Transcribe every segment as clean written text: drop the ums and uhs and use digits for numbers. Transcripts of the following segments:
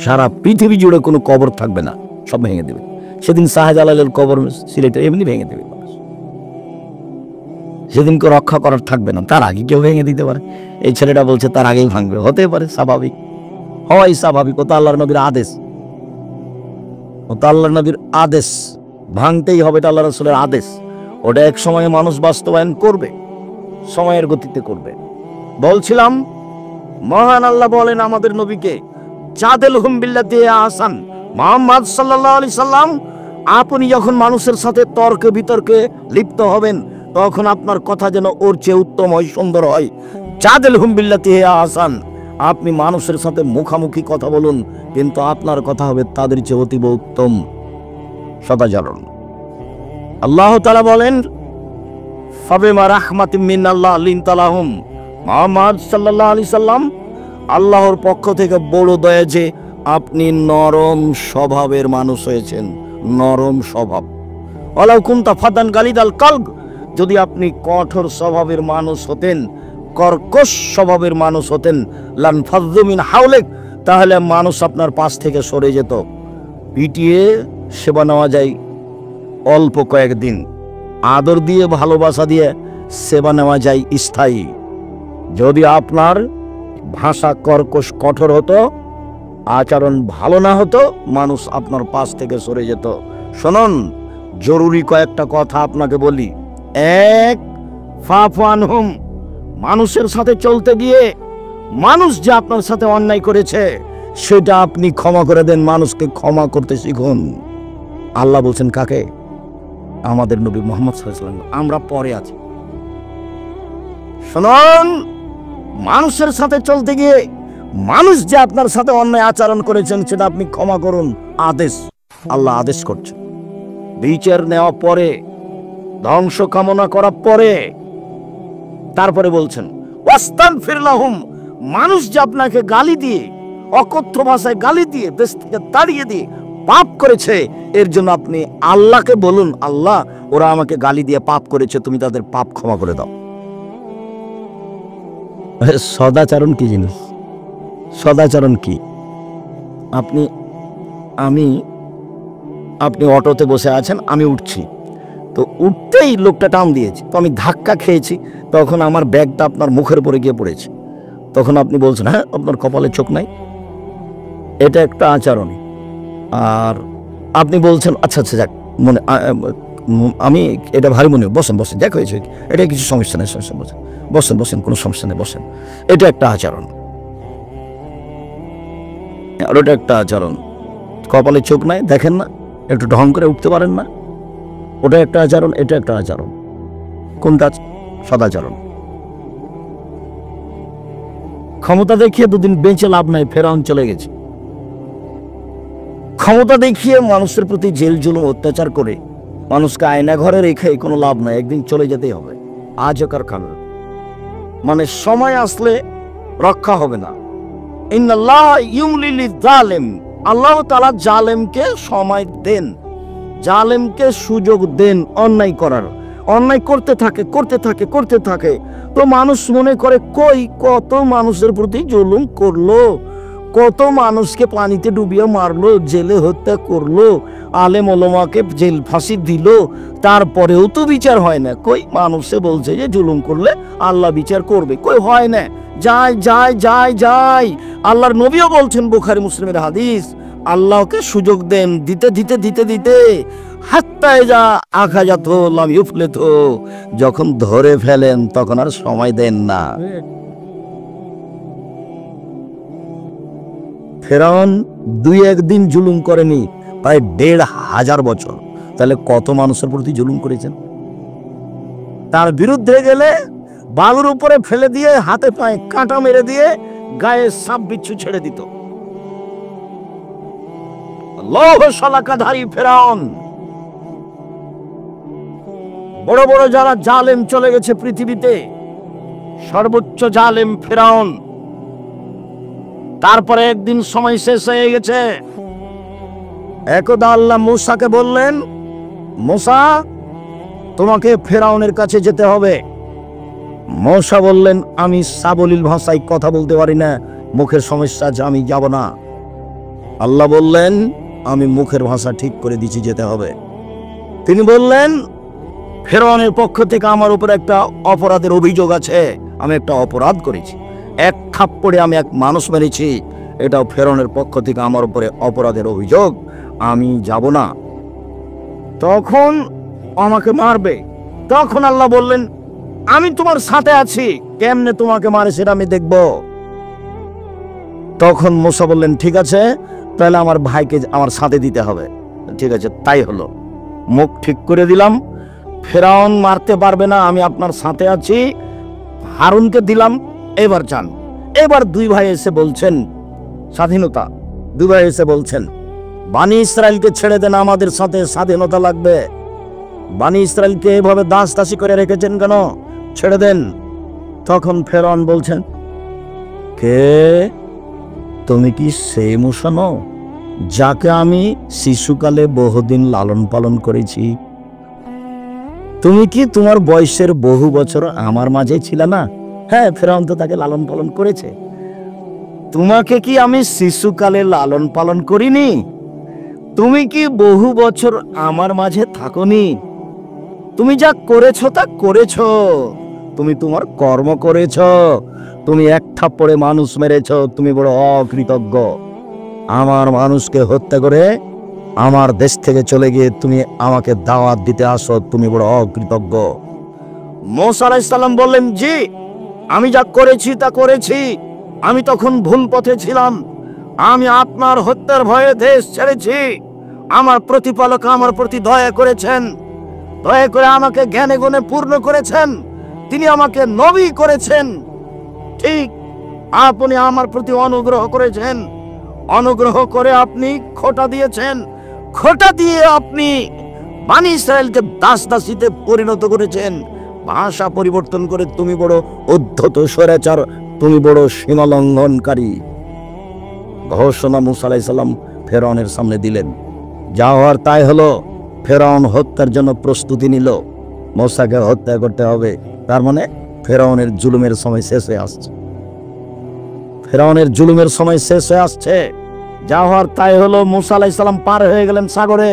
সারা পৃথিবী জুড়ে কোনো কবর থাকবে না, সব ভেঙে দেবে। সেদিন শাহজালালের কবর সিলেটে এমনি ভেঙে দেবে মানুষ, সেদিনকে রক্ষা করার থাকবে না, তার আগে কেউ ভেঙে দিতে পারে। এই ছেলেটা বলছে তার আগেই ভাঙবে, হতে পারে, স্বাভাবিক, হয় স্বাভাবিক। ওটা আল্লাহর নবীর আদেশ, ওটা আল্লাহর নবীর আদেশ, ভাঙতেই হবে, এটা আল্লাহ রাসূলের আদেশ। ওটা এক সময়ে মানুষ বাস্তবায়ন করবে, সময়ের গতিতে করবে। বলছিলাম মহান আল্লাহ বলেন আমাদের নবীকে, জাদেলহুম বিল্লাতি হিয়া আহসান, মুহাম্মদ সাল্লাল্লাহু আলাইহি সাল্লাম, আপনি যখন মানুষের সাথে তর্কে বিতর্কে লিপ্ত হবেন তখন আপনার কথা যেন ওর চেয়ে উত্তম হয়, সুন্দর হয়। জাদেলহুম বিল্লাতি হিয়া আহসান, আপনি মানুষের সাথে মুখামুখি কথা বলুন, কিন্তু আপনার কথা হবে তাদের চেয়ে অতীব উত্তম, সদাচরণ। আল্লাহ তাআলা বলেন, ফাবিমা রাহমাতিম মিনাল্লাহ লিনতা লাহুম, মুহাম্মদ সাল্লাল্লাহু আলাইহি সাল্লাম, আল্লাহর পক্ষ থেকে বড় দয়া যে আপনি নরম স্বভাবের মানুষ হয়েছেন, নরম স্বভাব। ওয়ালাউ কুনতা ফাদান গালিদাল কলব, যদি আপনি কঠোর স্বভাবের মানুষ হতেন, কর্কশ স্বভাবের মানুষ হতেন, লান ফাযযু মিন হাওলিক, তাহলে মানুষ আপনার পাশ থেকে সরে যেত। পিটিয়ে সেবা নেওয়া যায় অল্প কয়েকদিন, আদর দিয়ে ভালোবাসা দিয়ে সেবা নেওয়া যায় স্থায়ী। যদি আপনার ভাষা কর্কশ কঠোর হতো, আচরণ ভালো না হতো, মানুষ আপনার পাশ থেকে সরে যেত। শুনুন, জরুরি কয়েকটা কথা আপনাকে বলি। এক, ফাফু আনহুম, মানুষের সাথে চলতে গিয়ে মানুষ যে আপনার সাথে অন্যায় করেছে সেটা আপনি ক্ষমা করে দেন, মানুষকে ক্ষমা করতে শিখুন। আল্লাহ বলছেন কাকে? আমাদের নবী মুহাম্মদ সাল্লাল্লাহু আলাইহি ওয়াসাল্লাম। আমরা পরে আছি। শুনুন, মানুষের সাথে চলতে গিয়ে মানুষ যে আপনার সাথে অন্যায় আচরণ করেছেন সেটা আপনি ক্ষমা করুন, আদেশ। আল্লাহ আদেশ করছেন। বিচার নেওয়া পরে, ধ্বংস কামনা করার পরে, তারপরে বলছেন ওয়াস্তাগফির লাহুম, মানুষ যে আপনাকে গালি দিয়ে, অকথ্য ভাষায় গালি দিয়ে, দেশ থেকে তাড়িয়ে দিয়ে পাপ করেছে, এর জন্য আপনি আল্লাহকে বলুন, আল্লাহ ওরা আমাকে গালি দিয়ে পাপ করেছে, তুমি তাদের পাপ ক্ষমা করে দাও। সদাচরণ কি জিনিস? সদাচরণ কি? আপনি অটোতে বসে আছেন, আমি উঠছি, তো উঠতেই লোকটা টান দিয়েছে, তো আমি ধাক্কা খেয়েছি, তখন আমার ব্যাগটা আপনার মুখের উপরে গিয়ে পড়েছে, তখন আপনি বলছেন হ্যাঁ আপনার কপালে চোখ নাই, এটা একটা আচরণ। আর আপনি বলছেন আচ্ছা আচ্ছা যাক, মনে আমি এটা ভারী মনে, বসেন বসেন, যাক হয়েছে, এটা কিছু সমস্যা নেই, সমস্যা বসেন বসেন বসেন, কোনো সমস্যা নেই, বসেন। এটা একটা আচরণ, আর ওটা একটা আচরণ। কপালে চোখ নাই, দেখেন না, একটু ঢং করে উঠতে পারেন না, ওটা একটা আচরণ, এটা একটা আচরণ। কোনটা? সদাচরণ। ক্ষমতা দেখিয়ে দুদিন বেঁচে লাভ নাই, ফেরাউন চলে গেছে। ক্ষমতা দেখিয়ে মানুষের প্রতি জেল জুলুম অত্যাচার করে মানুষকে আয়না ঘরে রেখে কোনো লাভ নাই, একদিন চলে যেতেই হবে। আজকার কারণ মানে সময় আসলে রক্ষা হবে না। ইন্নাল্লাহ ইউমলি লিয-যালিম, আল্লাহ তাআলা জালেমকে সময় দেন, জালেমকে সুযোগ দেন অন্যায় করার। অন্যায় করতে থাকে করতে থাকে করতে থাকে, তো মানুষ মনে করে কই কত মানুষের প্রতি জুলুম করলো, কত মানুষকে পানিতে ডুবিয়ে মারলো, জেলে হত্যা করলো, আলেম ওলামাকে জেল ফাঁসি দিল, তারপরেও তো বিচার হয় না। কই মানুষে বলছে যে জুলুম করলে আল্লাহ বিচার করবে, কই হয় না। যাই যাই যাই যাই, আল্লাহর নবীও বলছেন, বুখারী মুসলিমের হাদিস, আল্লাহকে সুযোগ দেন, দিতে দিতে দিতে দিতে হাত্তা ইযা আখাযাত লাম ইউফলিত, যখন ধরে ফেলেন তখন আর সময় দেন না। ফেরাউন 2-1 দিন জুলুম করেনি, প্রায় 1500 বছর। তাহলে কত মানুষের প্রতি জুলুম করেছেন? তার বিরুদ্ধে গেলে বালুর উপরে ফেলে দিয়ে হাতে পায়ে কাঁটা মেরে দিয়ে গায়ে সাপ বিচ্ছু ছেড়ে দিত। লৌহ শলাকাধারী ফেরাউন। বড় বড় যারা জালেম চলে গেছে পৃথিবীতে, সর্বোচ্চ জালেম ফেরাউন। তারপরে একদিন সময় শেষ হয়ে গেছে। একদা আল্লাহ মূসাকে বললেন, মূসা তোমাকে ফেরাউনের কাছে যেতে হবে। মূসা বললেন, আমি সাবলীল ভাষায় কথা বলতে পারি না, মুখের সমস্যা আছে, আমি যাব না। আল্লাহ বললেন, আমি মুখের ভাষা ঠিক করে দিচ্ছি, যেতে হবে। তিনি বললেন, ফেরাউনের পক্ষ থেকে আমার উপর একটা অপরাধের অভিযোগ আছে, আমি একটা অপরাধ করেছি, এক থাপ্পড়ে আমি এক মানুষ মেরেছি, এটাও ফেরাউনের পক্ষ থেকে আমার উপরে অপরাধের অভিযোগ, আমি যাব না। তখন আমাকে মারবে। তখন আল্লাহ বললেন, আমি তোমার সাথে আছি, কেমনে তোমাকে মারে সেটা আমি দেখব। তখন মুসা বললেন, ঠিক আছে, তাহলে আমার ভাইকে আমার সাথে দিতে হবে। ঠিক আছে, তাই হলো। মুখ ঠিক করে দিলাম, ফেরাউন মারতে পারবে না, আমি আপনার সাথে আছি। হারুনকে দিলাম, এবার যান। এবার দুই ভাই এসে বলছেন, স্বাধীনতা। দুই ভাই এসে বলছেন, বানি ইসরায়েলকে ছেড়ে দেন, আমাদের সাথে স্বাধীনতা লাগবে। বানি ইসরায়েলকে এভাবে দাস দাসী করে রেখেছেন কেন, ছেড়ে দেন। তখন ফেরাউন বলছেন, কে তুমি? কি সেই মূসা নও যাকে আমি শিশুকালে বহুদিন লালন পালন করেছি? তুমি কি তোমার বয়সের বহু বছর আমার মাঝে ছিল না? হ্যাঁ, ফেরাউন তো তাকে লালন পালন করেছে। তোমাকে কি আমি শিশুকালে লালন পালন করিনি? তুমি কি বহু বছর আমার মাঝে থাকোনি? তুমি যা করেছো তা করেছো, তুমি তোমার কর্ম করেছো, তুমি এক থাপ্পড়ে মানুষ মেরেছো, তুমি বড় অকৃতজ্ঞ। আমার মানুষকে হত্যা করে আমার দেশ থেকে চলে গিয়ে তুমি আমাকে দাওয়াত দিতে আসো, তুমি বড় অকৃতজ্ঞ। মূসা আলাইহিস সালাম বললেন, জি, আমি যা করেছি তা করেছি, আমি তখন ভুল পথে ছিলাম, আমি আপনার হত্যার ভয়ে দেশ ছেড়েছি। আমার প্রতিপালক আমার প্রতি দয়া করেছেন, দয়া করে আমাকে জ্ঞানে গুণে পূর্ণ করেছেন, তিনি আমাকে নবী করেছেন। ঠিক, আপনি আমার প্রতি অনুগ্রহ করেছেন, অনুগ্রহ করে আপনি খোঁটা দিয়েছেন, খোঁটা দিয়ে আপনি বানি ইসরায়েলকে দাস দাসীতে পরিণত করেছেন। ভাষা পরিবর্তন করে তুমি বড় উদ্ধত স্বৈরাচার, তুমি বড় সীমালঙ্ঘনকারী। ঘোষণা মূসা আলাইহিস সালাম ফেরাউনের সামনে দিলেন। যা হওয়ার তাই হলো। ফেরাউন হত্যার জন্য প্রস্তুতি নিল, মূসাকে হত্যা করতে হবে। তার মানে ফেরাউনের জুলুমের সময় শেষ হয়ে আসছে, ফেরাউনের জুলুমের সময় শেষ হয়ে আসছে। যা হওয়ার তাই হলো। মূসা আলাইহিস সালাম পার হয়ে গেলেন সাগরে।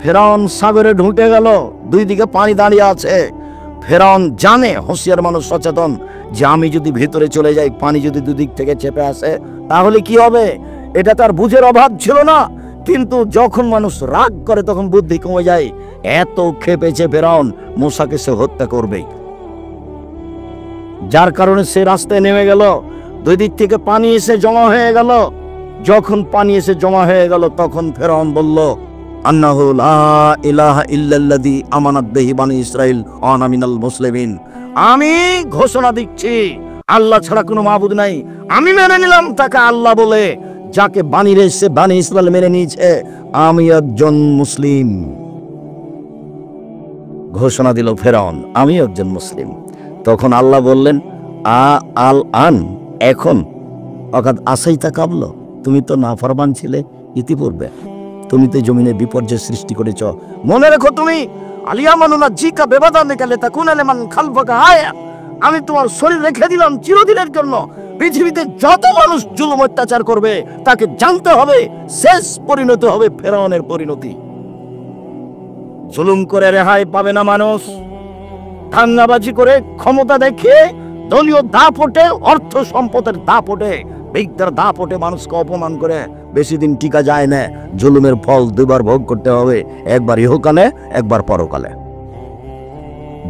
ফেরাউন সাগরে ঢুকে গেল, দুই দিকে পানি দাঁড়িয়ে আছে। ফেরাউন জানে, হুঁশিয়ার মানুষ সচেতন, যে আমি যদি ভেতরে চলে যাই, পানি যদি দুদিক থেকে চেপে আসে তাহলে কি হবে। এটা তার বুঝের অভাব ছিল না, কিন্তু যখন মানুষ রাগ করে তখন বুদ্ধি কমে যায়। এত খেপেছে ফেরাউন, মূসাকে সে হত্যা করবে, যার কারণে সে রাস্তায় নেমে গেল। দুই দিক থেকে পানি এসে জমা হয়ে গেল। যখন পানি এসে জমা হয়ে গেল তখন ফেরাউন বলল, আন্নাহু লা ইলাহা ইল্লাল্লাযী আমানাত বিহি বানী ইসরাঈল ওয়া আনা মিনাল মুসলিমিন। আমি ঘোষণা দিচ্ছি, আল্লাহ ছাড়া কোনো মাবুদ নাই। আমি মেনে নিলাম তাকে আল্লাহ বলে, যাকে বানিয়েছে বানী ইসরাঈল মেনে নিয়েছে। আমি একজন মুসলিম। ঘোষণা দিল ফেরাউন, আমি একজন মুসলিম। তখন আল্লাহ বললেন, আল আন, এখন, অকাদ আসাইতা কাবল, তুমি তো নাফরমান ছিলে ইতিপূর্বে, তুমি তো জমিনে বিপর্যয় সৃষ্টি করেছ। মনে রেখো, তুমি আলিয়ামানুনা জিকা বেবাদা নিকালে তা কুনালে মান খালফাকা আয়া, আমি তোমার শরীর রেখে দিলাম চিরদিনের জন্য। পৃথিবীতে যত মানুষ জুলুম অত্যাচার করবে তাকে জানতে হবে শেষ পরিণতি হবে ফেরাউনের পরিণতি। জুলুম করে রেহাই পাবে না মানুষ। দাঙ্গাবাজি করে ক্ষমতা দেখিয়ে দলীয় দাপটে, অর্থ সম্পদের দাপটে, বিদ্যার দাপটে মানুষকে অপমান করে বেশি দিন টিকা যায় না। জুলুমের ফল দুবার ভোগ করতে হবে, একবার ইহকালে, একবার পরকালে।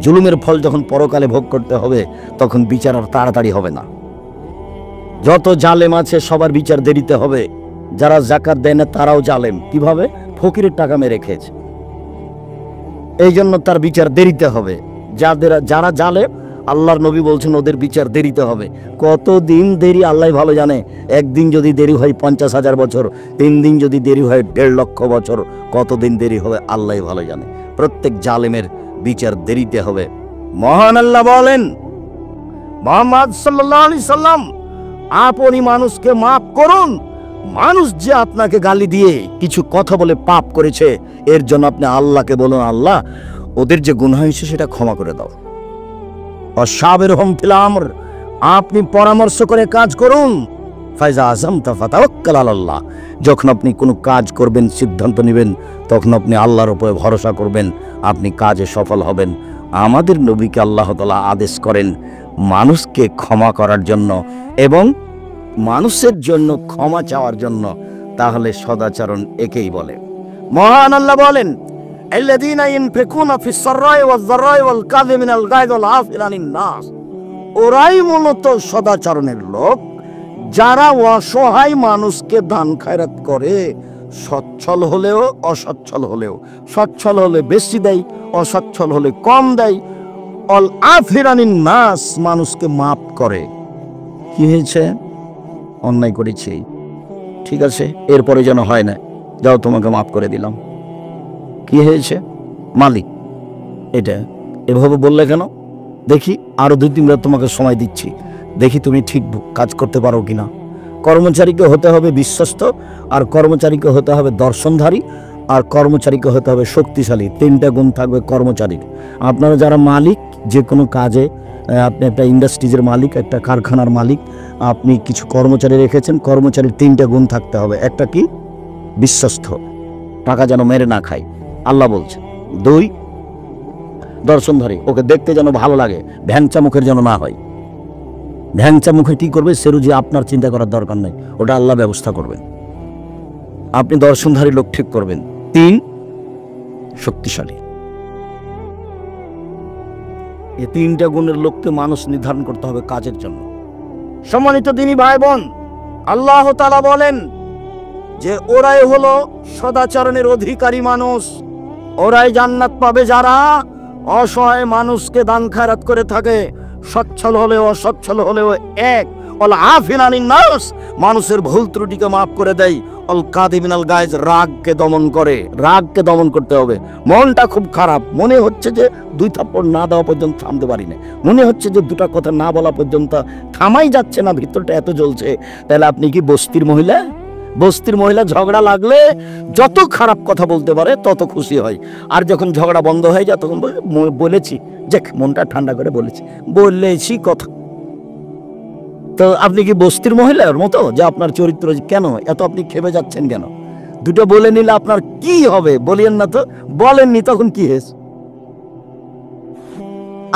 জুলুমের ফল যখন পরকালে ভোগ করতে হবে তখন বিচার আর তাড়াতাড়ি হবে না। যত জালেম আছে সবার বিচার দেরিতে হবে। যারা যাকাত দেয় না তারাও জালেম। কিভাবে? ফকিরের টাকা মেরে খেয়েছে, এই জন্য তার বিচার দেরিতে হবে। যারা জালেম, আল্লাহর নবী বলছেন ওদের বিচার দেরিতে হবে। কতদিন দেরি আল্লাহ ভালো জানে। একদিন যদি দেরি হয় 50,000 বছর, 3 দিন যদি দেরি হয় 1.5 লক্ষ বছর, কতদিন দেরি হবে আল্লাহ ভালো জানে। প্রত্যেক জালেমের বিচার দেরিতে হবে। মহান আল্লাহ বলেন, মুহাম্মদ সাল্লাল্লাহু আলাইহি সাল্লাম, আপনি মানুষকে মাফ করুন। মানুষ যে আপনাকে গালি দিয়ে কিছু কথা বলে পাপ করেছে, এর জন্য আপনি আল্লাহকে বলুন, আল্লাহ ওদের যে গুনাহ হয়েছে সেটা ক্ষমা করে দাও। অসাবিরহুম ফিল আমর, আপনি পরামর্শ করে কাজ করুন। ফাইজা আযামতা ফাতাওয়াক্কাল আলাল্লাহ, যখন আপনি কোনো কাজ করবেন, সিদ্ধান্ত নেবেন, তখন আপনি আল্লাহর উপরে ভরসা করবেন, আপনি কাজে সফল হবেন। আমাদের নবীকে আল্লাহ তাআলা আদেশ করেন মানুষকে ক্ষমা করার জন্য এবং মানুষের জন্য ক্ষমা চাওয়ার জন্য। তাহলে সদাচরণ একেই বলে। মহান আল্লাহ বলেন, আল্লাযীনা ইউনফিকুনা ফিস সাররাই ওয়াজ যাররাই ওয়াল কাযিমিনাল গায়জ ওয়াল আফিনা আনিন নাস। ওরাই মূলত সদাচরণের লোক, যারা অসহায় মানুষকে দান খয়রাত করে, সচ্ছল হলেও অসচ্ছল হলেও, সচ্ছল হলে বেশি দেয়, অসচ্ছল হলে কম দেয়। অল আফিনা আনিন নাস, মানুষকে মাফ করে। কি হয়েছে? অন্যায় করেছি, ঠিক আছে, এরপরে যেন হয় না, যাও তোমাকে মাফ করে দিলাম। কি হয়েছে? মালিক এটা এভাবে বললে কেন? দেখি আরো 2-3 রাত তোমাকে সময় দিচ্ছি, দেখি তুমি ঠিক কাজ করতে পারো কিনা। কর্মচারীকে হতে হবে বিশ্বস্ত, আর কর্মচারীকে হতে হবে দর্শনধারী, আর কর্মচারীকে হতে হবে শক্তিশালী। 3টা গুণ থাকবে কর্মচারীর। আপনারা যারা মালিক, যে কোনো কাজে, আপনি একটা ইন্ডাস্ট্রিজের মালিক, একটা কারখানার মালিক, আপনি কিছু কর্মচারী রেখেছেন, কর্মচারীর 3টা গুণ থাকতে হবে। একটা কি? বিশ্বস্ত, টাকা যেন মেরে না খায়, আল্লাহ বলছে। 2, দর্শনধারী, ওকে দেখতে যেন ভালো লাগে, ভ্যাংচা মুখের যেন না হয়। ভ্যাংচা মুখে কি করবে? সেরুজি আপনার চিন্তা করার দরকার নেই, ওটা আল্লাহ ব্যবস্থা করবেন। আপনি দর্শনধারী লোক ঠিক করবেন। 3, শক্তিশালী। এই 3টা গুণের লোককে মানুষ নির্ধারণ করতে হবে কাজের জন্য। সম্মানিত দিনী ভাই বোন, আল্লাহ তাআলা বলেন যে ওরাই হলো সদাচরণের অধিকারী মানুষ, ওরাই জান্নাত পাবে যারা অসহায় মানুষকে দান খয়রাত করে থাকে, সচ্ছল হলেও অসচ্ছল হলেও এক। অল আফিনা আনিন নাস, মানুষের ভুল ত্রুটিকে মাফ করে দেয়। অল কাযিমিনাল গায়জ, রাগকে দমন করে। রাগকে দমন করতে হবে। মনটা খুব খারাপ, মনে হচ্ছে যে 2 থাপ্পড় না দেওয়া পর্যন্ত থামতে পারি না, মনে হচ্ছে যে 2টা কথা না বলা পর্যন্ত থামাই যাচ্ছে না, ভিতরটা এত জ্বলছে। তাহলে আপনি কি বস্তির মহিলা? বস্তির মহিলা ঝগড়া লাগলে যত খারাপ কথা বলতে পারে তত খুশি হয়, আর যখন ঝগড়া বন্ধ হয়ে যায় তখন বলেছি, যে মনটা ঠান্ডা করে বলেছি কথা। তো আপনি কি বস্তির মহিলার মতো যে আপনার চরিত্র কেন এত আপনি খেপে যাচ্ছেন কেন? 2টা বলে নিলে আপনার কি হবে? বলিয়েন না তো, বলেননি তখন কি হয়েছে?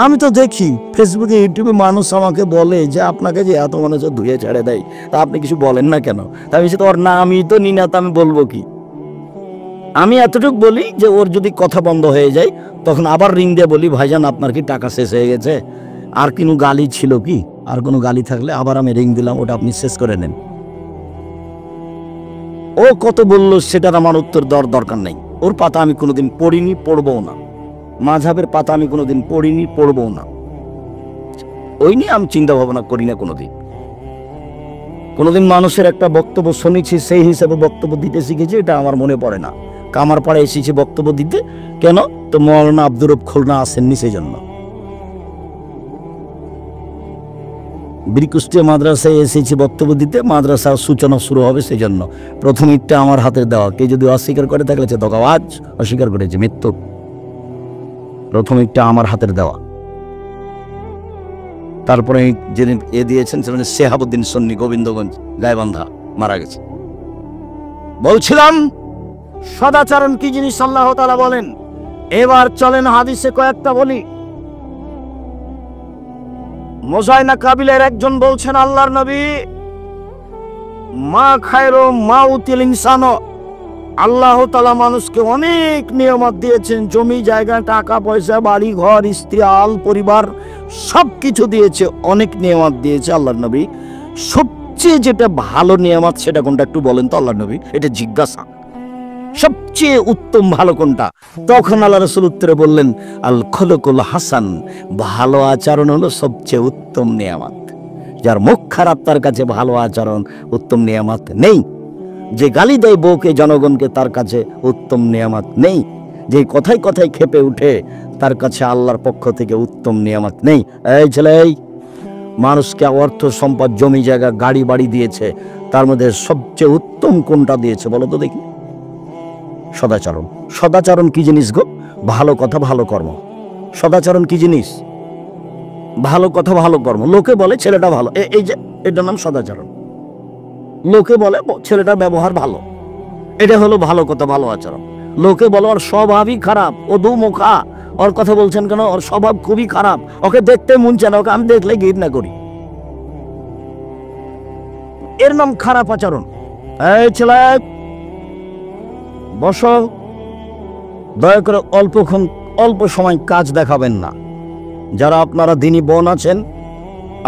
আমি তো দেখি ফেসবুকে, ইউটিউবে মানুষ আমাকে বলে যে আপনাকে যে এত মানুষ ধুয়ে ছেড়ে দেয়, তা আপনি কিছু বলেন না কেন? তা আমি সে তো ওর না, আমি তো নি না, তা আমি বলবো কি? আমি এতটুকু বলি যে ওর যদি কথা বন্ধ হয়ে যায় তখন আবার রিং দিয়ে বলি, ভাইজান আপনার কি টাকা শেষ হয়ে গেছে? আর কোনো গালি ছিল কি? আর কোনো গালি থাকলে আবার আমি রিং দিলাম, ওটা আপনি শেষ করে নেন। ও কত বলল সেটার আমার উত্তর দেওয়ার দরকার নেই। ওর পাতা আমি কোনোদিন পড়িনি, পড়বও না। মাযহাবের পাতা আমি কোনোদিন পড়িনি, পড়বও না। ওই নিয়ে আমি চিন্তা ভাবনা করি না কোনোদিন মানুষের একটা বক্তব্য শুনেছি, সেই হিসাবে বক্তব্য দিতে শিখেছি, এটা আমার মনে পড়ে না। কামারপাড়ে এসেছি বক্তব্য দিতে, কেন? তো মৌলানা আব্দুর রব খুলনা আসেননি সেই জন্য। বীরকুষ্টিয়া মাদ্রাসায় এসেছি বক্তব্য দিতে, মাদ্রাসার সূচনা শুরু হবে সেই জন্য। প্রথম ইটটা আমার হাতের দেওয়া। কে যদি অস্বীকার করে থাকলে সে ধোঁকাবাজ, অস্বীকার করেছে, মৃত্যু। প্রথম ইটটা আমার হাতের দেওয়া। তারপরে যিনি দিয়েছেন সেখানে শেহাবুদ্দিন সন্নি, গোবিন্দগঞ্জ, গাইবান্ধা, মারা গেছে। বলছিলাম সদাচরণ কি জিনিস আল্লাহ তাআলা বলেন। এবার চলেন হাদিসে কয়েকটা বলি। মোজাইনা কাবিলের একজন বলছেন, আল্লাহর নবী, মা খায়রু মা উতিল ইনসানো, আল্লাহ তাআলা মানুষকে অনেক নিয়ামত দিয়েছেন, জমি জায়গা, টাকা পয়সা, বাড়ি ঘর, স্ত্রী, আল পরিবার, সবকিছু দিয়েছে, অনেক নিয়ামত দিয়েছে। আল্লাহর নবী, সবচেয়ে যেটা ভালো নিয়ামত সেটা কোনটা একটু বলেন তো আল্লাহর নবী? এটা জিজ্ঞাসা, সবচেয়ে উত্তম ভালো কোনটা? তখন আল্লাহ রাসূল উত্তরে বললেন, আল খুলুকুল হাসান, ভালো আচরণ হলো সবচেয়ে উত্তম নিয়ামত। যার মুখ খারাপ তার কাছে ভালো আচরণ উত্তম নিয়ামত নেই। যে গালি দেয় বউকে, জনগণকে, তার কাছে উত্তম নিয়ামত নেই। যে কথায় কথায় খেপে উঠে তার কাছে আল্লাহর পক্ষ থেকে উত্তম নিয়ামত নেই। এই ছেলে, এই মানুষকে অর্থ সম্পদ, জমি জায়গা, গাড়ি বাড়ি দিয়েছে, তার মধ্যে সবচেয়ে উত্তম কোনটা দিয়েছে বলো তো দেখি? সদাচরণ। সদাচরণ কি জিনিস গো? ভালো কথা ভালো কর্ম। সদাচরণ কি জিনিস? ভালো কথা ভালো কর্ম। লোকে বলে ছেলেটা ভালো, এই যে এটার নাম সদাচরণ। লোকে বলে ছেলেটার ব্যবহার ভালো, এটা হলো ভালো কথা, ভালো আচরণ। লোকে বলে ওর স্বভাবই খারাপ, ও দুমুখা, ওর কথা বলছেন কেন, ওর স্বভাব খুবই খারাপ, ওকে দেখতে মন চায় না, ওকে আমি দেখলে ঘৃণা করি। এর নাম খারাপ আচরণ। এই ছেলে বসো, দয়া করে অল্প সময় কাজ দেখাবেন না। যারা আপনারা দিনী বোন আছেন,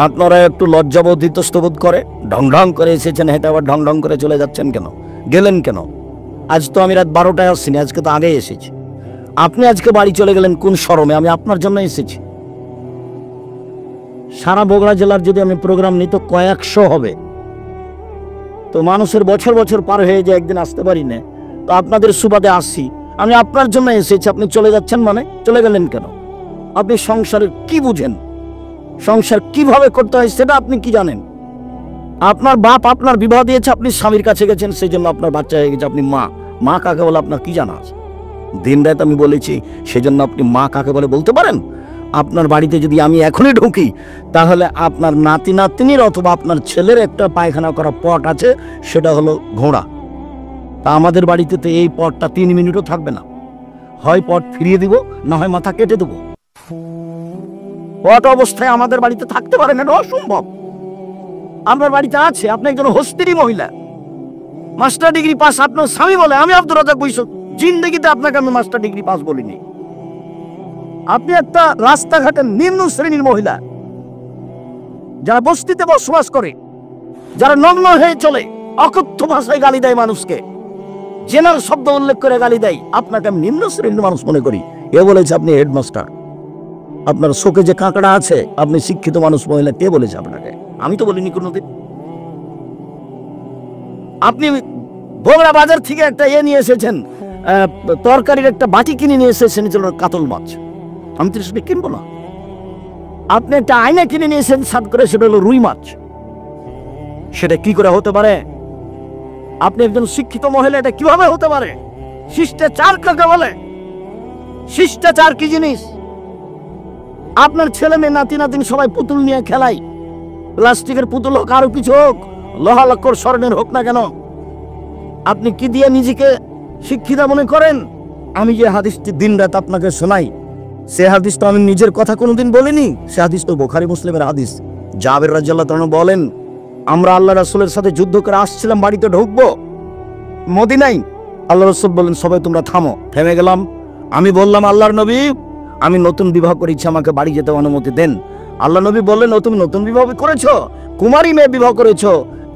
আপনারা একটু লজ্জাবোধ ইতস্তবোধ করে ঢং ঢং করে এসেছেন, হেঁটে আবার ঢং ঢং করে চলে যাচ্ছেন কেন, গেলেন কেন? আজ তো আমি রাত 12টায় আসছিনি, আজকে তো আগে এসেছি। আপনি আজকে বাড়ি চলে গেলেন কোন শরমে? আমি আপনার জন্য এসেছি। সারা বগুড়া জেলার যদি আমি প্রোগ্রাম নিই তো কয়েকশো হবে, তো মানুষের বছর বছর পার হয়ে যায়, একদিন আসতে পারি না, তো আপনাদের সুবাদে আসছি। আমি আপনার জন্য এসেছি, আপনি চলে যাচ্ছেন মানে? চলে গেলেন কেন? আপনি সংসারের কি বুঝেন? সংসার কিভাবে করতে হয় সেটা আপনি কি জানেন? আপনার বাপ আপনার বিবাহ দিয়েছে, আপনি স্বামীর কাছে গেছেন, সেই জন্য আপনার বাচ্চা হয়ে গেছে। আপনি মা কাকে বলে আপনার কি জানা আছে? দিন রাত আমি বলেছি, সেই জন্য আপনি মা কাকে বলে বলতে পারেন? আপনার বাড়িতে যদি আমি এখনই ঢুকি, তাহলে আপনার নাতি নাতনির অথবা আপনার ছেলের একটা পায়খানা করা পট আছে, সেটা হলো ঘোড়া। তা আমাদের বাড়িতে তো এই পটটা 3 মিনিটও থাকবে না। হয় পট ফিরিয়ে দিব, না হয় মাথা কেটে দেবো। পট অবস্থায় আমাদের বাড়িতে থাকতে পারে না, এটা অসম্ভব। আপনার বাড়িতে আছে, আপনি একজন হস্তিনী মহিলা, মাস্টার ডিগ্রি পাস, আপনার স্বামী বলে আমি আব্দুর রাজ্জাক বৈশ্য, জিন্দগিতে আপনাকে আমি মাস্টার ডিগ্রি পাস বলিনি। আপনি একটা রাস্তাঘাটের নিম্ন শ্রেণীর মহিলা, যারা বস্তিতে বসবাস করে, যারা নগ্ন হয়ে চলে, অকথ্য ভাষায় গালি দেয় মানুষকে, জেনার শব্দ উল্লেখ করে গালি দেয়, আপনাকে আমি নিম্ন শ্রেণীর মানুষ মনে করি। এ বলেছে আপনি হেডমাস্টার, আপনার চোখে যে কাঁকড়া আছে, আপনি শিক্ষিত মানুষ মহিলা, কে বলেছে আপনাকে? আমি তো বলিনি কোনোদিন। আপনি বগুড়া বাজার থেকে একটা নিয়ে এসেছেন, তরকারির একটা বাটি কিনে নিয়ে এসেছেন, কাতল মাছ, আমি তো সেটা কিনবো না। আপনি একটা আয়না কিনে নিয়ে এসেছেন সাত করে, সেটা হলো রুই মাছ, সেটা কি করে হতে পারে? আপনি একজন শিক্ষিত মহিলা, এটা কিভাবে হতে পারে? শিষ্টাচার কাকে বলে? শিষ্টাচার কি জিনিস? আপনার ছেলে মেয়ে নাতি নাতিন সবাই পুতুল নিয়ে খেলাই, প্লাস্টিকের পুতুল হোক, আরো কিছু হোক, লোহা লক্কর স্বর্ণের হোক না কেন, আপনি কি দিয়ে নিজেকে শিক্ষিতা মনে করেন? আমি যে হাদিসটি দিন রাত আপনাকে শোনাই, সে হাদিস তো আমি নিজের কথা কোনোদিন বলিনি, সে হাদিস তো বুখারী মুসলিমের হাদিস। জাবের রাদিয়াল্লাহু তাআলা বলেন, আমরা আল্লাহ রাসূলের সাথে যুদ্ধ করে আসছিলাম, বাড়িতে ঢুকবো মদিনায়, আল্লাহ রাসূল বলেন সবাই তোমরা থামো। থেমে গেলাম। আমি বললাম, আল্লাহর নবী, আমি নতুন বিবাহ করেছি, আমাকে বাড়ি যেতে অনুমতি দেন। আল্লাহ নবী বললেন, তুমি নতুন বিবাহ করেছো? কুমারী মেয়ে বিবাহ করেছো,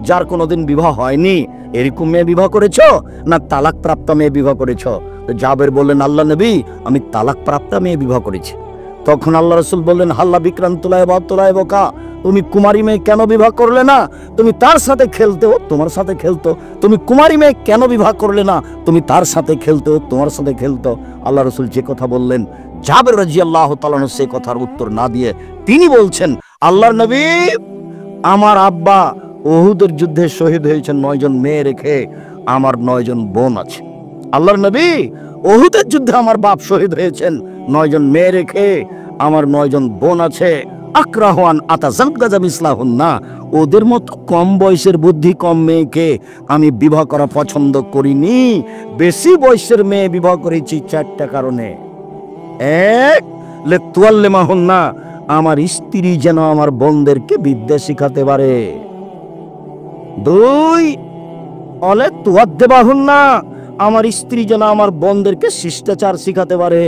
যার কোনোদিন বিবাহ হয়নি, এরকম মেয়ে বিবাহ করেছো, না তালাক প্রাপ্ত মেয়ে বিবাহ করেছো? জাবের বললেন, আল্লাহ নবী, আমি তালাক প্রাপ্ত মেয়ে বিবাহ করেছি। তখন আল্লাহ রাসূল বললেন, হাল্লা বিক্রান্তলায় বতলায় বোকা, তুমি কুমারী মেয়ে কেন বিবাহ করলে না? তুমি তার সাথে খেলতে, তোমার সাথে খেলতো। তুমি কুমারী মেয়ে কেন বিবাহ করলে না? তুমি তার সাথে খেলতে, তোমার সাথে খেলতো। আল্লাহ রাসূল যে কথা বললেন, জাবের রাদিয়াল্লাহু তাআলা সেই কথার উত্তর না দিয়ে তিনি বলছেন, আল্লাহর নবী, আমার আব্বা উহুদের যুদ্ধে শহীদ হয়েছেন 9 জন মেয়ে রেখে, আমার 9 জন বোন আছে। আল্লাহর নবী, উহুদের যুদ্ধে আমার বাপ শহীদ হয়েছেন 9 জন মেয়ে রেখে, আমার 9 জন বোন আছে। আকরাহান আতাজাওয়াজা মিসলাহুন্না, ওদের মতো কম বয়সের বুদ্ধি কম মেয়েকে আমি বিবাহ করা পছন্দ করিনি। বেশি বয়সের মেয়ে বিবাহ করেছি 4টা কারণে। এক, লিতুয়াল্লিমাহুন্না, আমার স্ত্রী যেন আমার বোনদেরকে বিদ্যা শিখাতে পারে। 2, অলিতুআদ্দিবাহুন্না, আমার স্ত্রী যেন আমার বোনদেরকে শিষ্টাচার শিখাতে পারে।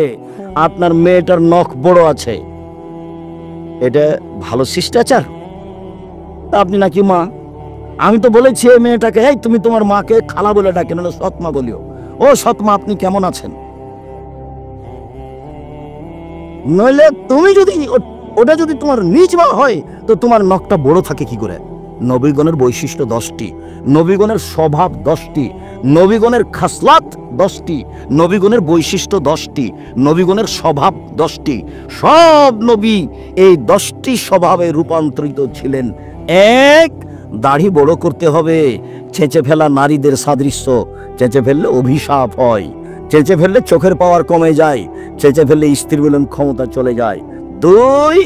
আপনার মেয়েটার নখ বড় আছে, এটা ভালো শিষ্টাচার? আপনি নাকি মা? আমি তো বলেছি এই মেয়েটাকে, এই তুমি তোমার মাকে খালা বলে ডাকে, না সৎমা বলিও। ও সৎমা, আপনি কেমন আছেন? নইলে তুমি যদি ওটা যদি তোমার নিজ মা হয়, তো তোমার নখটা বড় থাকে কি করে? নবীগণের বৈশিষ্ট্য 10টি, নবীগণের স্বভাব 10টি, নবীগণের খাসলাত 10টি, নবীগণের বৈশিষ্ট্য 10টি, নবীগণের স্বভাব 10টি। সব নবী এই 10টি স্বভাবে রূপান্তরিত ছিলেন। 1, দাড়ি বড় করতে হবে। চেঁচে ফেলা নারীদের সাদৃশ্য, চেঁচে ফেললে অভিশাপ হয়, চেঁচে ফেললে চোখের পাওয়ার কমে যায়, চেঁচে ফেললে স্ত্রী মিলন ক্ষমতা চলে যায়। 2,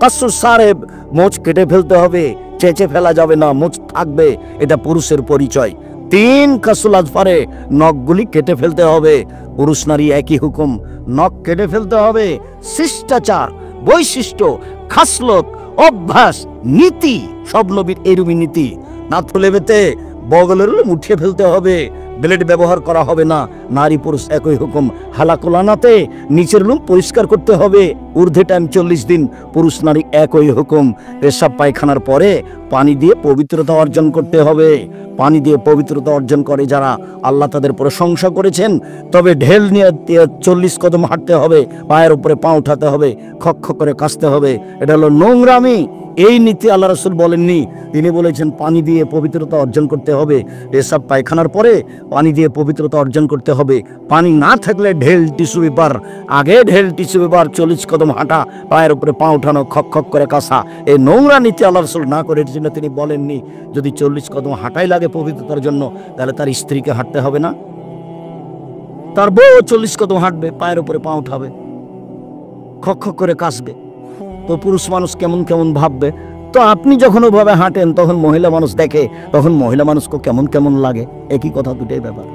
কাসুর সারেব, মোচ কেটে ফেলতে হবে। চেঁচে ফেলা যাবে না, মুছ থাকবে, এটা পুরুষের পরিচয়। 3 কাসুল আজফারে নখগুলি কেটে ফেলতে হবে। পুরুষ নারী একই হুকুম, নখ কেটে ফেলতে হবে। শিষ্টাচার, বৈশিষ্ট্য, খাসলত, অভ্যাস, নীতি, সব নবীর এরূপই নীতি। নাথুলে বেতে বগলের লোম উঠিয়ে ফেলতে হবে, ব্লেড ব্যবহার করা হবে না। নারী পুরুষ একই হুকুম। হালাকুলানাতে নিচের লোম পরিষ্কার করতে হবে, ঊর্ধ্বে টাইম 40 দিন। পুরুষ নারী একই হুকুম। পেশাব পায়খানার পরে পানি দিয়ে পবিত্রতা অর্জন করতে হবে। পানি দিয়ে পবিত্রতা অর্জন করে যারা, আল্লাহ তাদের প্রশংসা করেছেন। তবে ঢেল নিয়ে 40 কদম হাঁটতে হবে, পায়ের উপরে পা উঠাতে হবে, খক করে কাশতে হবে। এটা হলো নোংরামি। এই নীতি আল্লাহ রাসূল বলেননি, তিনি বলেছেন পানি দিয়ে পবিত্রতা অর্জন করতে হবে। পেশাব পায়খানার পরে পানি দিয়ে পবিত্রতা অর্জন করতে হবে। পানি না থাকলে ঢেল টিস্যু পেপার, আগে ঢেল টিস্যু পেপার, 40 কদম হাঁটা, পায়ের উপরে পা উঠানো, খক করে কাশা। এই নোংরা নীতি আল্লাহ রাসূল না করে জন্য তিনি বলেননি যদি 40 কদম হাঁটাই লাগে পবিত্রতার জন্য, তাহলে তার স্ত্রীকে হাঁটতে হবে না? তার বউ 40 কদম হাঁটবে, পায়ের উপরে পা উঠাবে, খক করে কাশবে। তো পুরুষ মানুষ কেমন কেমন ভাববে। তো আপনি যখন ওভাবে হাঁটেন তখন মহিলা মানুষ দেখে, তখন মহিলা মানুষকে কেমন কেমন লাগে। একই কথা, দুটাই ব্যাপার।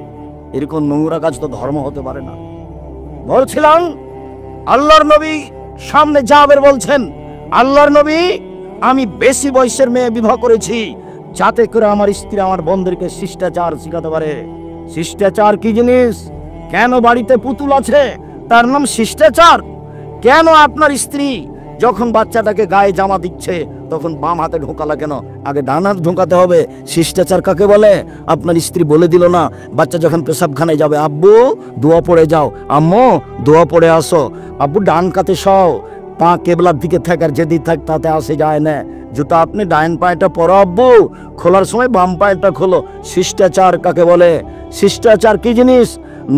এরকম নোংরা কাজ তো ধর্ম হতে পারে না। বলছিলাম আল্লাহর নবী সামনে জাবের বলছেন, আল্লাহর নবী, আমি বেশি বয়সের মেয়ে বিবাহ করেছি যাতে করে আমার স্ত্রী আমার বোনদেরকে শিষ্টাচার শিখাতে পারে। শিষ্টাচার কি জিনিস? কেন বাড়িতে পুতুল আছে তার নাম শিষ্টাচার? কেন আপনার স্ত্রী যখন বাচ্চাটাকে গায়ে জামা দিচ্ছে তখন বাম হাতে ঢোকালা কেন? আগে ডান হাত ঢোকাতে হবে। শিষ্টাচার কাকে বলে? আপনার স্ত্রী বলে দিল না, বাচ্চা যখন পেশাবখানায় যাবে, আব্বু দোয়া পড়ে যাও, আম্মু দোয়া পড়ে আসো, আব্বু ডান কাতে সও, পা কেবলার দিকে থাক, আর যেদিকে থাক তাতে আসে যায় না। জুতা আপনি ডাইন পায়েটা পরো আব্বু, খোলার সময় বাম পায়েটা খোলো। শিষ্টাচার কাকে বলে? শিষ্টাচার কি জিনিস?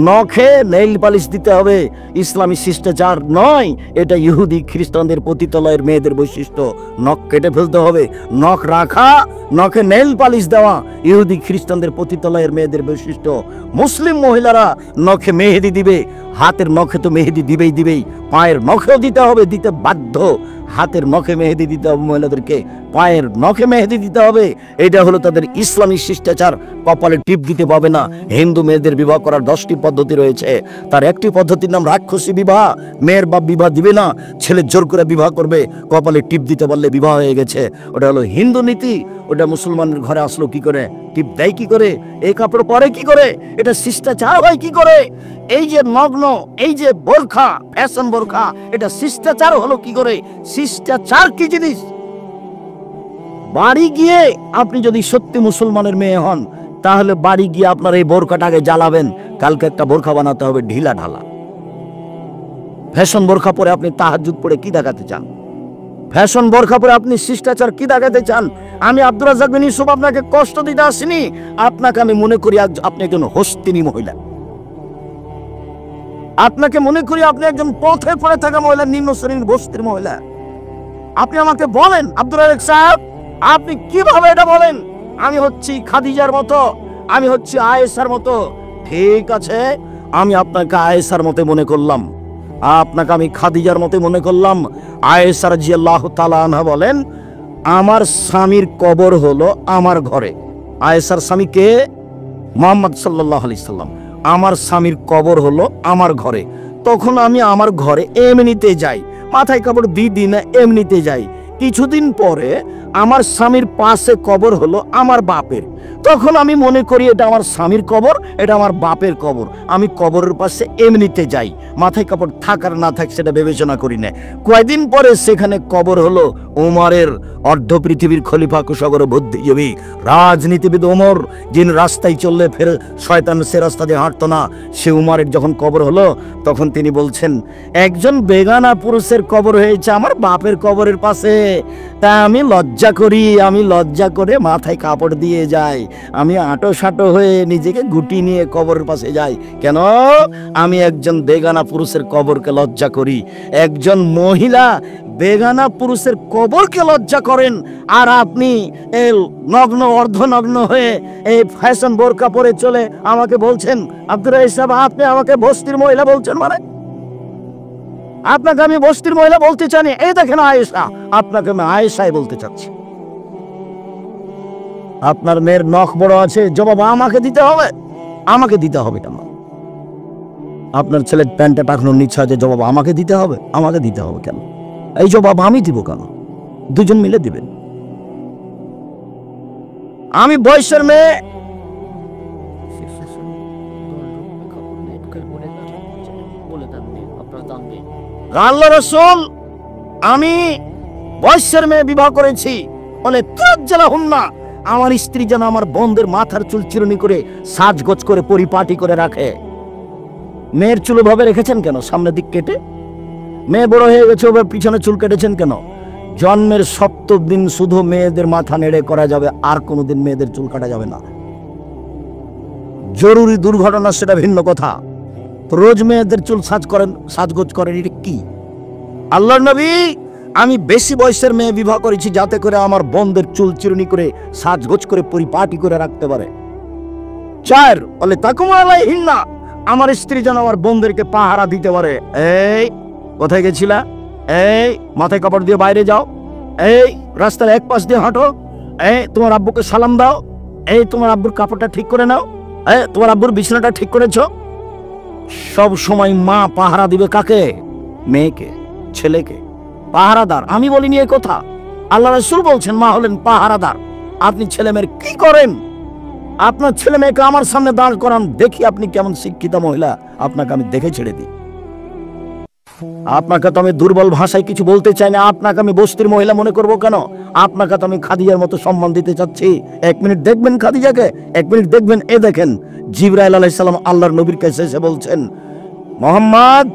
নখে নেইল পালিশ দিতে হবে, ইসলামী শিষ্টাচার নয়। এটা ইহুদি খ্রিস্টানদের পতিতালয়ের মেয়েদের বৈশিষ্ট্য। নখ কেটে ফেলতে হবে, নখ রাখা, নখে নেইল পালিশ দেওয়া ইহুদি খ্রিস্টানদের পতিতালয়ের মেয়েদের বৈশিষ্ট্য। মুসলিম মহিলারা নখে মেহেদি দিবে, হাতের নখে তো মেহেদি দিবেই, পায়ের নখেও দিতে হবে, দিতে বাধ্য। হাতের নখে মেহেদি দিতে হবে মহিলাদেরকে, পায়ের নখে মেহেদি দিতে হবে। এটা হলো তাদের ইসলামী শিষ্টাচার। কপালে টিপ দিতে পাবে না। হিন্দু মেয়েদের বিবাহ করার 10টি পদ্ধতি রয়েছে, তার একটি পদ্ধতির নাম রাক্ষসী বিবাহ। মেয়ের বাপ বিবাহ দিবে না, ছেলে জোর করে বিবাহ করবে, কপালে টিপ দিতে বললে বিবাহ হয়ে গেছে। ওটা হলো হিন্দু নীতি। ওটা মুসলমানের ঘরে আসলো কি করে? টিপ দেয় কি করে? এই কাপড় পরে কি করে? এটা শিষ্টাচার হয় কি করে? এই যে নগ্ন, এই যে বোরখা, ফ্যাশন বোরখা, এটা শিষ্টাচার হলো কি করে? শিষ্টাচার কি জিনিস? বাড়ি গিয়ে আপনি যদি সত্যি মুসলমানের মেয়ে হন, তাহলে বাড়ি গিয়ে আপনার এই বোরখাটাকে জ্বালাবেন। কালকে একটা বোরখা বানাতে হবে ঢিলা ঢালা। ফ্যাশন বোরখা পরে আপনি তাহাজ্জুদ পড়ে কি দেখাতে চান? ফ্যাশন বোরখা পরে আপনি শিষ্টাচার কি দেখাতে চান? আমি আব্দুর রাজ্জাক বিন ইউসুফ আপনাকে কষ্ট দিতে আসিনি। আপনাকে আমি মনে করি আপনি একজন হস্তিনী মহিলা। আপনাকে মনে করি আপনি একজন পথে পড়ে থাকা মহিলা, নিম্ন শ্রেণীর বস্তির মহিলা। আপনি আমাকে বলেন আব্দুর রাজ্জাক সাহেব, আপনি কিভাবে এটা বলেন? আমি হচ্ছি খাদিজার মতো, আমি হচ্ছি আয়েশার মতো। ঠিক আছে, আমি আপনাকে আয়েশার মতো মনে করলাম, আপনাকে আমি খাদিজার মতো মনে করলাম। আয়েশা রাদিয়াল্লাহু তাআলা আনহা বলেন, আমার স্বামীর কবর হলো আমার ঘরে। আয়েশার স্বামী কে? মুহাম্মদ সাল্লাল্লাহু আলাইহি সাল্লাম। আমার স্বামীর কবর হলো আমার ঘরে। তখন আমি আমার ঘরে এমনিতে যাই, মাথায় কাপড় দিই না, এমনিতে যাই। কিছুদিন পরে আমার স্বামীর পাশে কবর হলো আমার বাপের। তখন আমি মনে করি এটা আমার স্বামীর কবর, এটা আমার বাপের কবর। আমি কবরের পাশে এমনিতে যাই, মাথায় কাপড় থাক আর না থাক সেটা বিবেচনা করি না। কয়েকদিন পরে সেখানে কবর হলো ওমরের, অর্ধ পৃথিবীর খলিফা, কুশাগর, বুদ্ধিজীবী, রাজনীতিবিদ ওমর, যিনি রাস্তায় চললে ফের শয়তান সে রাস্তা দিয়ে হাঁটতো না। সে উমরের যখন কবর হলো তখন তিনি বলছেন, একজন বেগানা পুরুষের কবর হয়েছে আমার বাপের কবরের পাশে, তা আমি লজ্জা করি, আমি লজ্জা করে মাথায় কাপড় দিয়ে যাই, আমি আটো সাটো হয়ে নিজেকে গুটি নিয়ে কবরের পাশে যাই। কেন? আমি একজন বেগানা পুরুষের কবরকে লজ্জা করি। একজন মহিলা বেগানা পুরুষের কবরকে লজ্জা করেন, আর আপনি নগ্ন অর্ধনগ্ন হয়ে এই ফ্যাশন বোরকা পরে চলে আমাকে বলছেন আব্দুর রাজ্জাক সাহেব, আপনি আমাকে বস্তির মহিলা বলছেন? মানে আপনাকে আমি বস্তির মহিলা বলতে চাই? এই দেখেন আয়েশা, আপনাকে আমি আয়েশাই বলতে চাচ্ছি। আপনার মেয়ের নখ বড় আছে, জবাব আমাকে দিতে হবে। আমাকে দিতে হবে কেন? আপনার ছেলের প্যান্টে টাকানোর ইচ্ছা আছে, জবাব আমাকে দিতে হবে। আমাকে দিতে হবে কেন? এই জবাব আমি দিব কেন? দুজন মিলে দিবেন। আমি বয়সের মেয়ে, আল্লাহ রাসূল আমি বয়সের মেয়ে বিবাহ করেছি বলে তাজ্জালা হুন্না, আমার স্ত্রী যেন আমার বোনদের মাথার চুল চিরুনি করে সাজগোজ করে পরিপাটি করে রাখে। মেয়ের চুল ভাবে রেখেছেন কেন? সামনের দিক কেটে। মেয়ে বড় হয়ে গেছে, ওভাবে পিছনে চুল কেটেছেন কেন? জন্মের ৭০ দিন শুধু মেয়েদের মাথা নেড়ে করা যাবে, আর কোনোদিন মেয়েদের চুল কাটা যাবে না। জরুরি দুর্ঘটনা সেটা ভিন্ন কথা। রোজ মেয়েদের চুল সাজগোজ করেন, এটা কি? আল্লাহর নবী আমি বেশি বয়সের মেয়ে বিবাহ করেছি যাতে করে আমার বোনদের চুল চিরুনি করে সাজগোজ করে পরিপাটি করে রাখতে পারে। ৪ বলে তাকুমালাই হিন্না, আমার স্ত্রী যেন আমার বোনদেরকে পাহারা দিতে পারে। এই কোথায় গেছিলা? এই মাথায় কাপড় দিয়ে বাইরে যাও। এই রাস্তার এক পাশ দিয়ে হাঁটো। এই তোমার আব্বুকে সালাম দাও। এই তোমার আব্বুর কাপড়টা ঠিক করে নাও। এই তোমার আব্বুর বিছানাটা ঠিক করেছো। সব সময় মা পাহারা দিবে কাকে? মেয়েকে, ছেলেকে। পাহারাদার আমি বলিনি এই কথা, আল্লাহ রাসূল বলছেন মা হলেন পাহারাদার। আপনি ছেলে মেয়ের কি করেন? আপনার ছেলে মেয়েকে আমার সামনে দাঁড় করান, দেখি আপনি কেমন শিক্ষিত মহিলা, আপনাকে আমি দেখে ছেড়ে দিই। আপনাকে তো আমি দুর্বল ভাষায় কিছু বলতে চাই না, আপনাকে আমি বস্তির মহিলা মনে করব কেন? আপনাকে তো আমি খাদিজার মতো সম্মান দিতে চাচ্ছি। 1 মিনিট দেখবেন খাদিজাকে, 1 মিনিট দেখবেন। এ দেখেন জিবরাইল আলাইহিস সালাম আল্লাহর নবীর কাছে এসে বলছেন, মোহাম্মদ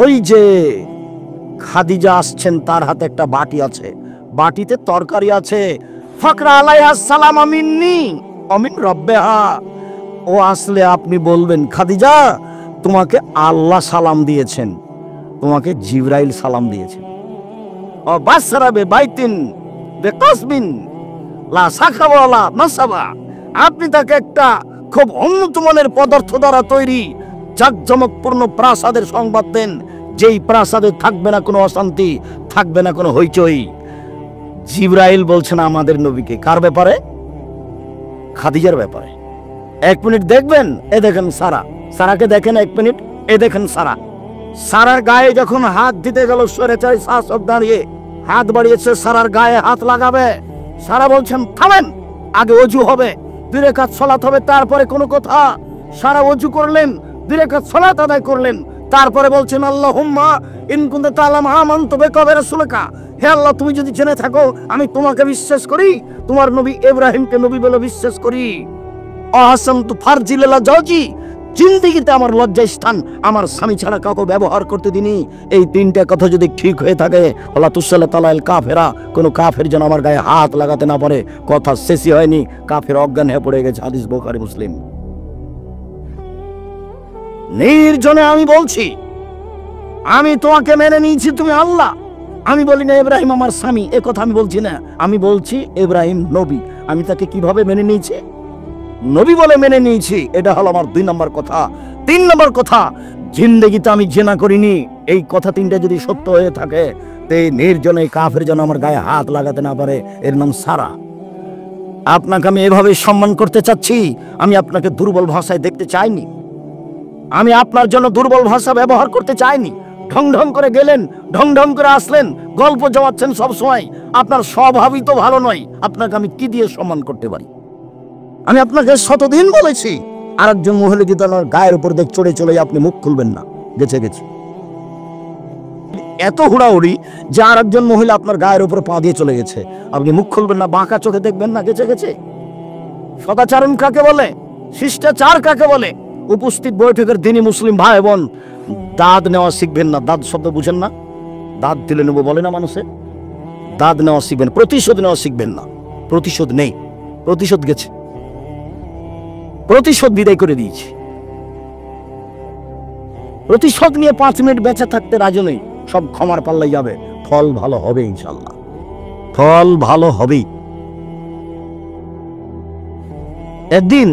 ওই যে খাদিজা আসছেন, তার হাতে একটা বাটি আছে, বাটিতে তরকারি আছে। ফাকরা আলাইহিস সালাম মিন্নি আমিন রব্বিহা। ও আসলে আপনি বলবেন খাদিজা তোমাকে আল্লাহ সালাম দিয়েছেন, তোমাকে জিবরাইল সালাম দিয়েছেন। ও বাসরাবে বাইতিন বিকাসবিন লা সাখাবা ওয়ালা নাসাবা, আপনি তাকে একটা খুব উন্নত মানের পদার্থ দ্বারা তৈরি জাকজমকপূর্ণ প্রাসাদের সংবাদ দেন, যেই প্রাসাদে থাকবে না কোনো অশান্তি, থাকবে না কোনো হইচই। জিবরাইল বলছেন আমাদের নবীকে। কার ব্যাপারে? খাদিজার ব্যাপারে। 1 মিনিট দেখবেন। এ দেখেন সারা, সারাকে দেখেন 1 মিনিট। এ দেখেন সারা, সারার গায়ে যখন হাত দিতে গেল স্বৈরাচারী শাসক দাঁড়িয়ে হাত বাড়িয়েছে, সারার গায়ে হাত লাগাবে। সারা বলছেন থামেন, আগে ওযু হবে, 2 রাকাত সালাত হবে, তারপরে কোনো কথা। সারা ওযু করলেন, 2 রাকাত সালাত আদায় করলেন, তারপরে বলছেন আল্লাহুম্মা ইন কুনতা তাআলাম আমানতু বিকা ওয়া রাসূলিকা, হে আল্লাহ তুমি যদি জেনে থাকো আমি তোমাকে বিশ্বাস করি, তোমার নবী ইব্রাহিমকে নবী বলে বিশ্বাস করি। আহসানতু ফারজি লিলা জাওজি, জিন্দেগিতে আমার লজ্জার স্থান আমার স্বামী ছাড়া কাউকে ব্যবহার করতে দিনি। এই 3টা কথা যদি ঠিক হয়ে থাকে, আল্লাহ তুসাল্লা তালাল কাফেরা, কোনো কাফের যেন আমার গায়ে হাত লাগাতে না পারে। কথা শেষই হয়নি, কাফের অজ্ঞান হয়ে পড়ে গেছে। হাদিস বুখারী মুসলিম। নির্জনে আমি বলছি আমি তোমাকে মেনে নিয়েছি, তুমি আল্লাহ। আমি বলি না ইব্রাহিম আমার স্বামী, এ কথা আমি বলছি না। আমি বলছি ইব্রাহিম নবী, আমি তাকে কিভাবে মেনে নিয়েছি? নবী বলে মেনে নিয়েছি। এটা হলো আমার 2 নম্বর কথা। 3 নম্বর কথা, জিন্দেগিতে আমি জেনা করিনি। এই কথা 3টা যদি সত্য হয়ে থাকে, এই নির্জনে কাফের যেন আমার গায়ে হাত লাগাতে না পারে। এর নাম সারা। আপনাকে আমি এভাবে সম্মান করতে চাচ্ছি। আমি আপনাকে দুর্বল ভাষায় দেখতে চাইনি। আমি আপনার জন্য দুর্বল ভাষা ব্যবহার করতে চাইনি। ঢং ঢং করে গেলেন, ঢং ঢং করে আসলেন, গল্প জমাচ্ছেন সব সময়। আপনার স্বভাবই তো ভালো নয়। আপনাকে আমি কি দিয়ে সম্মান করতে পারি? আমি আপনাকে শতদিন বলেছি, আরেকজন মহিলা যদি আমার গায়ের উপর দেখ চড়ে চলে আপনি মুখ খুলবেন না। গেছে গেছে এত হুড়াহুড়ি যে আরেকজন মহিলা আপনার গায়ের উপর পা দিয়ে চলে গেছে, আপনি মুখ খুলবেন না, বাঁকা চোখে দেখবেন না। গেছে গেছে সদাচরণ কাকে বলে? শিষ্টাচার কাকে বলে? উপস্থিত বৈঠকের দিনই মুসলিম ভাই বোন, দাঁত নেওয়া শিখবেন না। দাঁত শব্দ বুঝেন না? দাঁত দিলে নেবো বলে না মানুষে। দাঁত নেওয়া শিখবেন, প্রতিশোধ নেওয়া শিখবেন না। প্রতিশোধ নেই, প্রতিশোধ গেছে, প্রতিশোধ বিদায় করে দিয়েছি। প্রতিশোধ নিয়ে 5 মিনিট বেঁচে থাকতে রাজি নেই। সব ক্ষমার পাল্লাই যাবে, ফল ভালো হবে ইনশাল্লাহ, ফল ভালো হবেই। একদিন